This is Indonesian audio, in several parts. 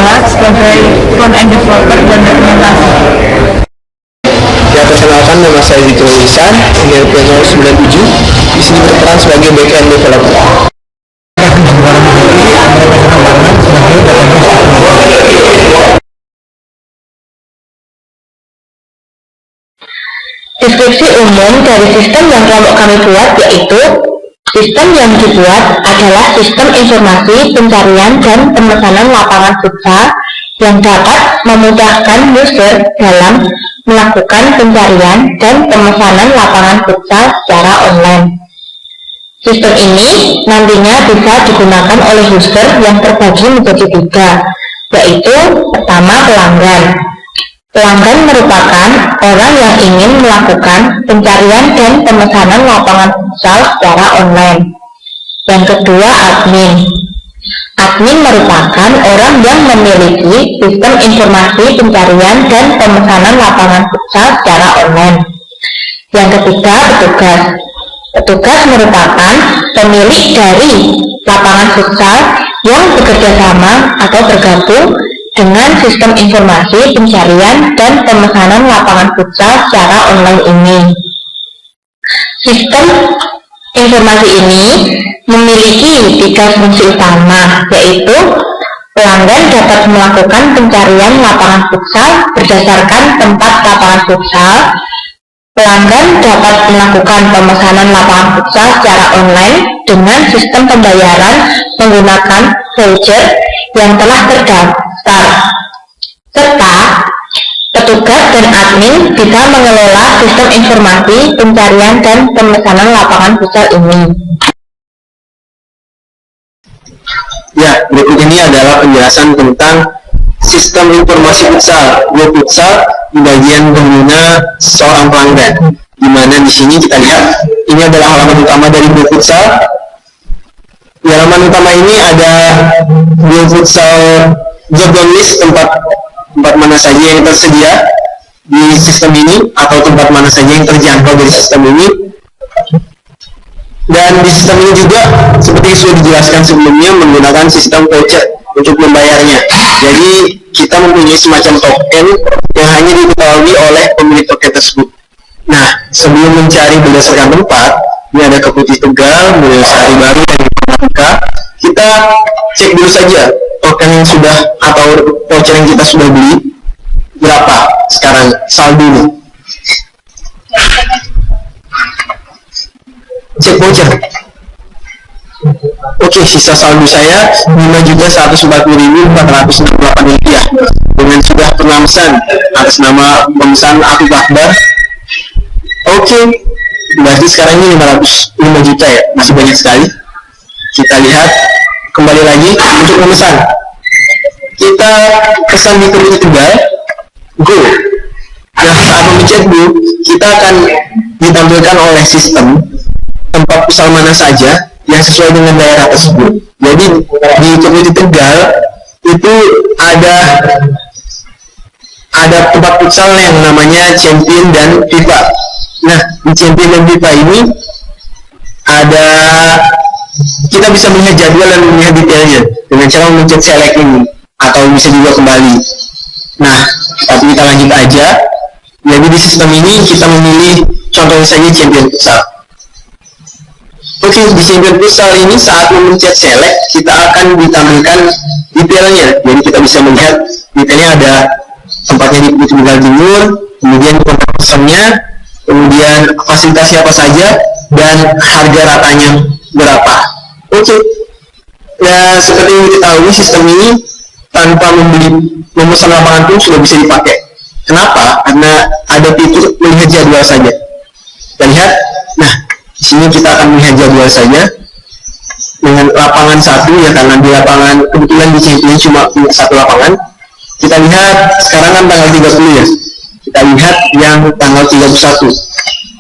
saya sebagai front-end developer dan dokumentasi. Ya, perkenalkan, nama saya Zikul Ihsan, NIP 097, di sini berperan sebagai backend developer. Deskripsi umum dari sistem yang kelompok kami buat yaitu sistem yang dibuat adalah sistem informasi pencarian dan pemesanan lapangan futsal yang dapat memudahkan user dalam melakukan pencarian dan pemesanan lapangan futsal secara online. Sistem ini nantinya bisa digunakan oleh user yang terbagi menjadi 3, yaitu pertama, pelanggan. Pelanggan merupakan orang yang ingin melakukan pencarian dan pemesanan lapangan futsal secara online. Yang kedua, admin. Admin merupakan orang yang memiliki sistem informasi pencarian dan pemesanan lapangan futsal secara online. Yang ketiga, petugas. Petugas merupakan pemilik dari lapangan futsal yang bekerja sama atau bergabung dengan sistem informasi pencarian dan pemesanan lapangan futsal secara online ini. Sistem informasi ini memiliki 3 fungsi utama, yaitu pelanggan dapat melakukan pencarian lapangan futsal berdasarkan tempat lapangan futsal, pelanggan dapat melakukan pemesanan lapangan futsal secara online dengan sistem pembayaran menggunakan voucher yang telah terdaftar, serta petugas dan admin bisa mengelola sistem informasi pencarian dan pemesanan lapangan futsal ini. Ya, berikut ini adalah penjelasan tentang sistem informasi futsal, futsal di bagian pengguna seorang pelanggan. Di mana di sini kita lihat ini adalah halaman utama dari futsal. Di halaman utama ini ada futsal job list, tempat mana saja yang tersedia di sistem ini atau tempat mana saja yang terjangkau dari sistem ini. Dan di sistem ini juga seperti sudah dijelaskan sebelumnya menggunakan sistem voucher untuk membayarnya. Jadi kita mempunyai semacam token yang hanya diketahui oleh pemilik token tersebut. Nah, sebelum mencari berdasarkan tempat, ini ada ke Putih Tegal, kemudian Sehari Baru dan Informatika. Kita cek dulu saja token yang sudah atau voucher yang kita sudah beli berapa sekarang saldonya. Cek voucher. Oke, sisa saldo saya 5.140.468 rupiah dengan sudah pemesan atas nama pemesan Afif Akbar. Oke, berarti sekarang ini 5 juta ya, masih banyak sekali. Kita lihat kembali lagi untuk memesan. Kita pesan di Putih Tegal, go. Nah, saat memencet go, kita akan ditampilkan oleh sistem tempat futsal mana saja yang sesuai dengan daerah tersebut. Jadi di Putih Tegal itu ada tempat futsal yang namanya Champion dan FIFA. Nah, di Champion dan FIFA ini kita bisa melihat jadwal dan melihat detailnya dengan cara memencet select ini, atau bisa juga kembali. Nah, tapi kita lanjut aja. Jadi di sistem ini kita memilih contohnya saja Champion Futsal. Oke, di Champion Futsal ini saat memencet select kita akan ditampilkan detailnya. Jadi kita bisa melihat detailnya, ada tempatnya di Putih Tegal Timur, kemudian kontak pesannya, kemudian fasilitasnya apa saja, dan harga ratanya berapa. Oke. Ya, seperti yang diketahui sistem ini tanpa memesan lapangan pun sudah bisa dipakai. Kenapa? Karena ada fitur melihat jadwal saja. Kita lihat. Nah, di sini kita akan melihat jadwal saja dengan lapangan 1 ya, karena di lapangan kebetulan di Champion cuma punya 1 lapangan. Kita lihat sekarang kan tanggal 30 ya. Kita lihat yang tanggal 31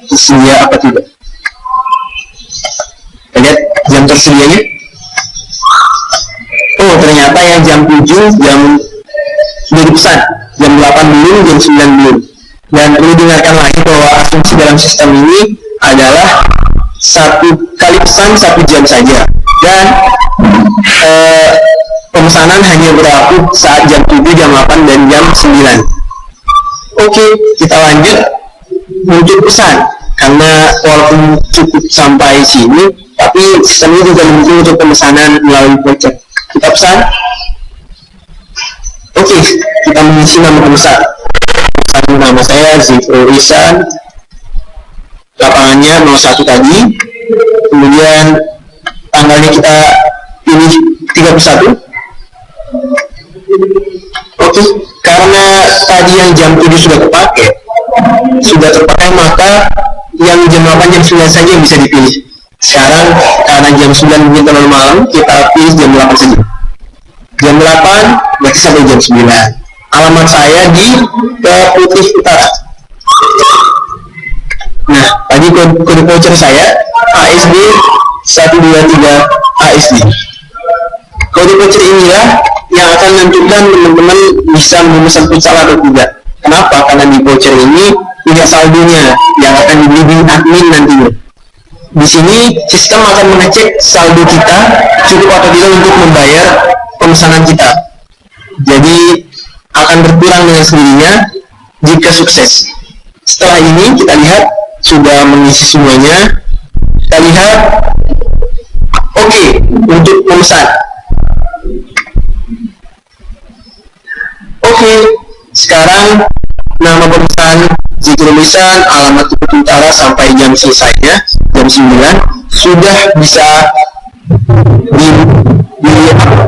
tersedia apa tidak. Kita lihat jam tersedianya. Oh, ternyata yang jam 7 jam sudah dipesan, jam 8 belum, jam 9 belum. Dan perlu diingatkan lagi bahwa asumsi dalam sistem ini adalah 1 kali pesan 1 jam saja. Dan pemesanan hanya berlaku saat jam 7, jam 8, dan jam 9. Oke, kita lanjut untuk pesan. Karena walaupun cukup sampai sini, tapi sistemnya juga mendukung untuk pemesanan melalui voucher. Kita pesan. Oke, kita mengisi nama pemesan. Nama saya Zifrul Ihsan, lapangannya 01 tadi, kemudian tanggalnya kita pilih 31. Oke, karena tadi yang jam 7 sudah terpakai, maka yang jam 8, jam 9 saja yang bisa dipilih. Sekarang karena jam 9 mungkin terlalu malam, kita pilih jam 8 saja. Jam 8 berarti sampai jam 9. Alamat saya di Putih Utara. Nah, tadi kode voucher saya ASD 123 ASD. Kode voucher inilah yang akan menentukan teman-teman bisa memesan futsal atau tidak. Kenapa? Karena di voucher ini punya saldonya yang akan dibeli admin nantinya. Di sini sistem akan mengecek saldo kita cukup atau tidak untuk membayar pemesanan kita. Jadi akan berkurang dengan sendirinya jika sukses. Setelah ini kita lihat sudah mengisi semuanya. Kita lihat oke, untuk memesan. Oke, sekarang nama pemesan Zikrul Ihsan, alamat Putih Utara sampai jam selesainya jam 9 sudah bisa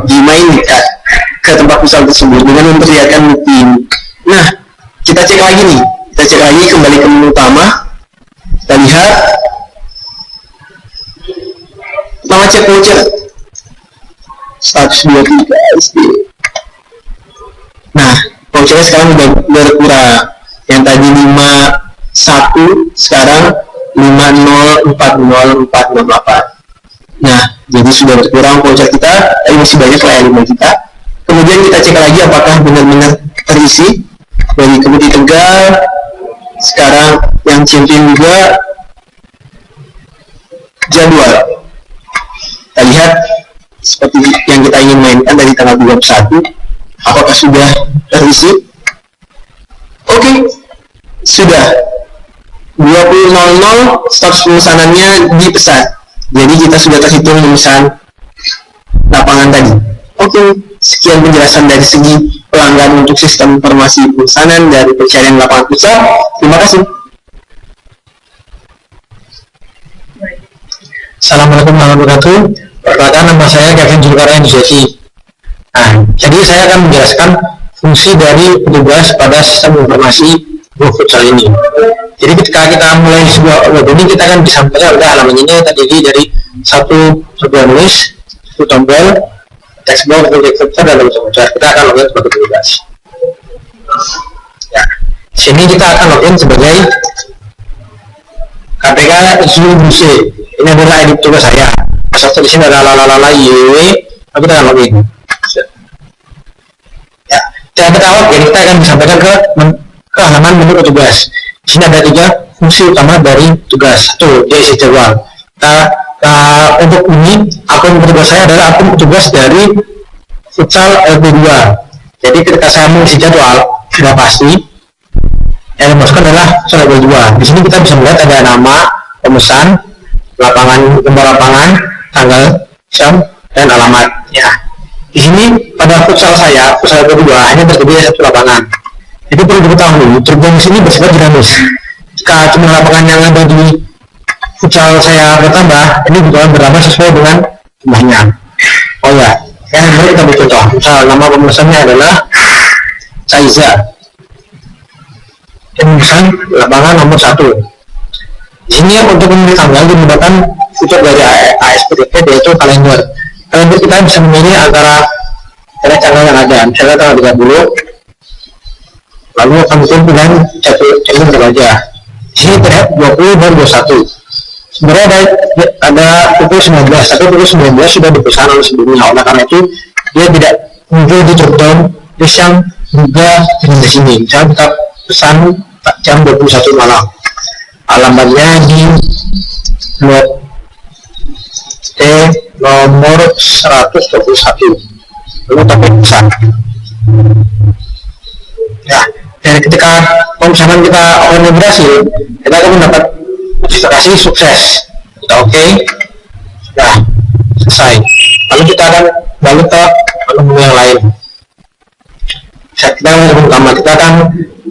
dimainkan ke tempat pusat tersebut dengan memperlihatkan bukti ini. Nah, kita cek lagi nih, kembali ke menu utama. Kita lihat nama cek voucher 123 SD. Nah, vouchernya sekarang udah berkurang. Yang tadi 51 sekarang 504048. Nah, jadi sudah berkurang voucher kita, tapi masih banyak layar kita. Kemudian kita cek lagi apakah benar-benar terisi dari Kebudi Tegal. Sekarang yang champion juga jadwal. Kita lihat seperti yang kita ingin mainkan dari tanggal 21. Apakah sudah terisi? Oke, sudah 20.00 status pemesanannya dipesan. Jadi kita sudah terhitung memesan lapangan tadi. Oke, sekian penjelasan dari segi pelanggan untuk sistem informasi pemesanan dari pencarian lapangan futsal. Terima kasih. Assalamualaikum warahmatullahi wabarakatuh. Perkenalkan, nama saya Kevin Zulkarnain Jesse. Nah, jadi saya akan menjelaskan fungsi dari petugas pada sistem informasi futsal ini. Jadi ketika kita mulai sebuah web ini, kita akan disampaikan pada halaman ini terdiri dari satu sebuah nulis, satu tombol, teks box, filter, dan voucher. Kita akan login sebagai petugas. Ya, sini kita akan login sebagai KPK ZUBC. Ini adalah ID petugas saya. Pasal di sini adalah lalala YW. Kita akan login. Ya, cara kita login, kita akan disampaikan ke halaman menu petugas. Di sini ada 3 fungsi utama dari tugas. Satu, dia isi jadwal. Untuk ini, akun petugas saya adalah akun petugas dari futsal LP2. Jadi ketika saya mengisi jadwal, sudah pasti yang dimasukkan adalah futsal LP2. Di sini kita bisa melihat ada nama, pemesan, lapangan, gambar lapangan, tanggal, jam, dan alamat. Ya. Di sini pada futsal saya, futsal LP2 hanya tersedia 1 lapangan. Jadi perlu diketahui, turbulence ini bersifat dinamis. Jika jumlah lapangan yang ada di futsal saya bertambah, ini juga bertambah sesuai dengan jumlahnya. Oh ya, mari kita beri contoh. Misal nama pemesannya adalah Saiza. Pemesan lapangan nomor 1. Di sini untuk memilih tanggal menggunakan fitur dari ASPDP, yaitu kalender. Kalender kita bisa memilih antara tanggal yang ada, misalnya tanggal 30. Lalu akan bikin pilihan jadwal terbaca. Di sini terlihat 20 dan 21. Sebenarnya ada pukul 19, tapi pukul 19 sudah dipesan oleh sebelumnya. Oleh karena itu, dia tidak muncul di drop down list yang juga di sini. Misalnya kita pesan jam 21 malam. Alamatnya di Blok T nomor 121. lalu topik besar. Ya, dari ketika pemesanan kita online berhasil, kita akan mendapat notifikasi sukses. Kita oke, sudah selesai. Lalu kita akan balik ke menu yang lain. Kita akan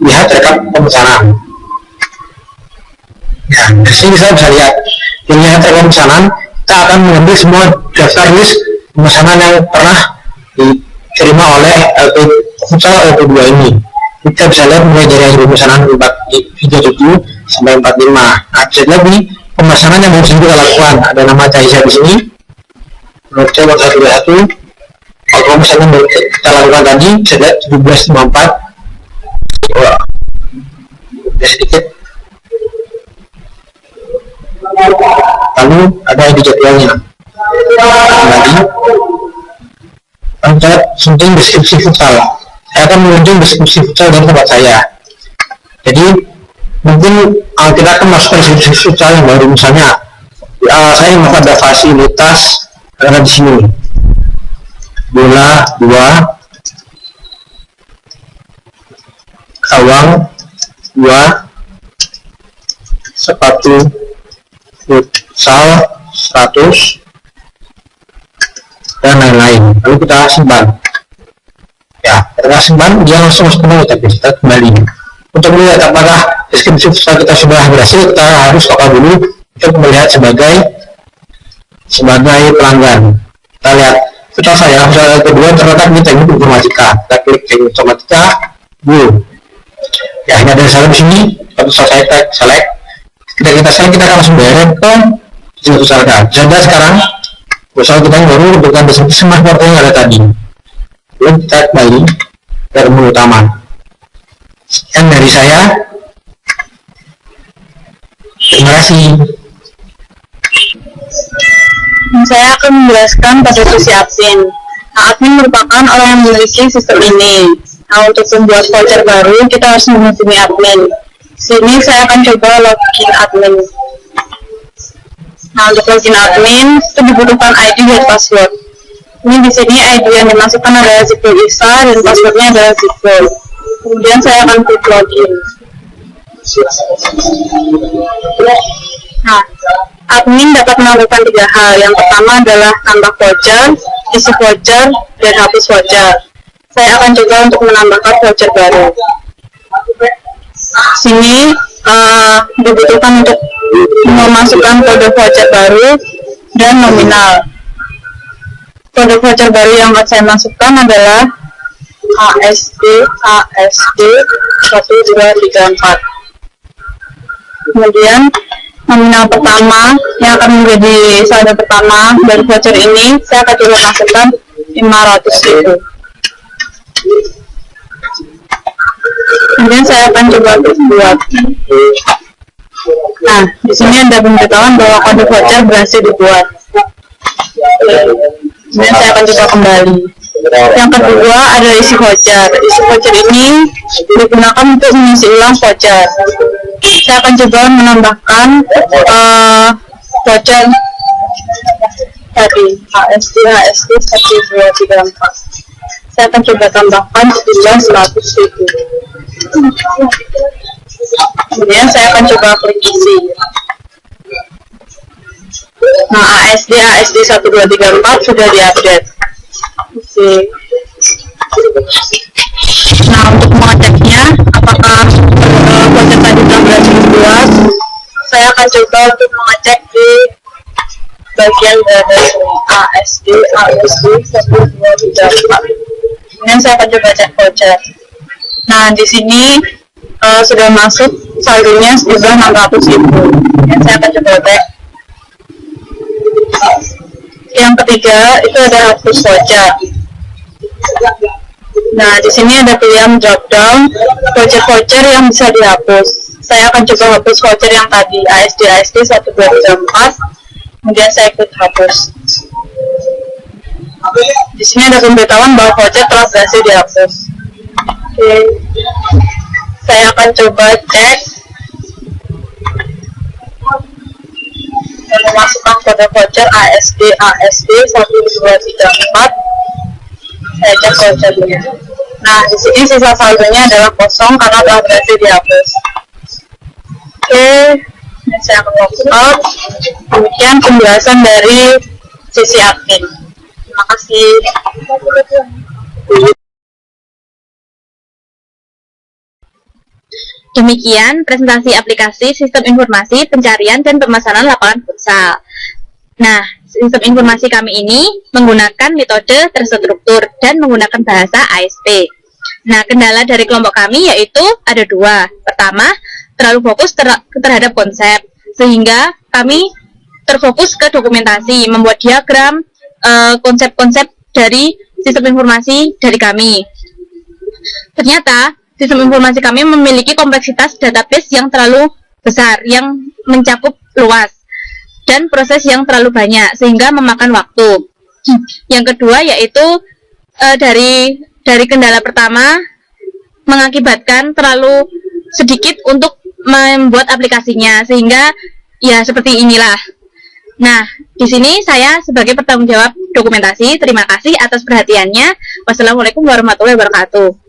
lihat rekap pemesanan. Ya, di sini kita bisa lihat rekap pemesanan. Kita akan mengambil semua daftar list pemesanan yang pernah diterima oleh LP Futsal LP2 ini. Kita bisa lihat mulai dari pemesanan 37 sampai 45. Nah, bisa lihat nih pemesanan yang harus kita lakukan. Ada nama Caisa di sini. Menurut saya 121. Kalau pemesanan yang kita lakukan tadi, bisa lihat 1754. Wah, udah sedikit. Lalu ada di jadwalnya. Kembali. Pencet sunting deskripsi futsal. Saya akan mengunjung deskripsi futsal dari tempat saya. Jadi mungkin kita akan masukkan deskripsi futsal yang baru, misalnya saya mau ada fasilitas ada di sini bola 2, gawang 2, sepatu futsal 100 dan lain-lain. Lalu kita simpan. Ya, kita simpan, dia langsung penuh, tapi kita kembali. Untuk melihat apakah deskripsi futsal kita sudah berhasil, kita harus lokal dulu untuk melihat sebagai pelanggan. Kita lihat futsal saya, futsal kedua terletak di teknik informatika. Kita klik teknik informatika, ya ini ada salah di sini. Futsal saya select. Ketika kita select, kita akan langsung direct ke futsal kita. Jadi sekarang futsal kita baru bukan deskripsi smartphone yang ada tadi. Lalu kita kembali ke menu utama. Sekian dari saya. Terima kasih. Saya akan menjelaskan pada sisi admin. Admin merupakan orang yang memiliki sistem ini. Nah, untuk membuat voucher baru, kita harus menghubungi admin. Sini saya akan coba login admin. Nah, untuk login admin, itu dibutuhkan ID dan password. Ini di sini ID yang dimasukkan adalah Zipul Isa dan passwordnya adalah Zipul. Kemudian saya akan klik login. Nah, admin dapat melakukan 3 hal. Yang pertama adalah tambah voucher, isi voucher, dan hapus voucher. Saya akan coba untuk menambahkan voucher baru. Sini dibutuhkan untuk memasukkan kode voucher baru dan nominal. Kode voucher baru yang akan saya masukkan adalah ASD 1234. Kemudian nominal pertama yang akan menjadi saldo pertama dari voucher ini, saya akan coba masukkan 500.000. Kemudian saya akan coba buat. Nah, di sini ada pemberitahuan bahwa kode voucher berhasil dibuat. Kemudian saya akan coba kembali. Yang kedua ada isi voucher. Isi voucher ini digunakan untuk mengisi ulang voucher. Saya akan coba menambahkan voucher tadi ASD 1234. Saya akan coba tambahkan jumlah 100.000. Kemudian saya akan coba klik isi. Nah, ASD 1234 sudah diupdate. Oke. Nah, untuk mengeceknya apakah voucher tadi telah berhasil dibuat, saya akan coba untuk mengecek di bagian dari ASD 1234. Kemudian saya akan coba cek voucher. Nah, di sini sudah masuk saldonya sejumlah 600.000. Kemudian saya akan coba cek. Yang ketiga itu ada hapus voucher. Nah, di sini ada pilihan drop down voucher yang bisa dihapus. Saya akan coba hapus voucher yang tadi ASD 1234. Kemudian saya klik hapus. Di sini ada pemberitahuan bahwa voucher telah berhasil dihapus. Oke. Saya akan coba cek dan memasukkan kode voucher ASD 1234. Saya cek vouchernya. Nah, di sini sisa saldonya adalah kosong karena telah berhasil dihapus. Oke, ini saya akan log out. Demikian penjelasan dari sisi admin. Terima kasih. Demikian presentasi aplikasi Sistem Informasi Pencarian dan Pemesanan Lapangan Futsal. Nah, sistem informasi kami ini menggunakan metode terstruktur dan menggunakan bahasa ASP. Nah, kendala dari kelompok kami yaitu ada dua. Pertama, terlalu fokus terhadap konsep, sehingga kami terfokus ke dokumentasi, membuat diagram, konsep-konsep dari sistem informasi dari kami. Ternyata, sistem informasi kami memiliki kompleksitas database yang terlalu besar, yang mencakup luas, dan proses yang terlalu banyak, sehingga memakan waktu. Yang kedua yaitu dari kendala pertama, mengakibatkan terlalu sedikit untuk membuat aplikasinya, sehingga ya seperti inilah. Nah, di sini saya sebagai penanggung jawab dokumentasi, terima kasih atas perhatiannya. Wassalamualaikum warahmatullahi wabarakatuh.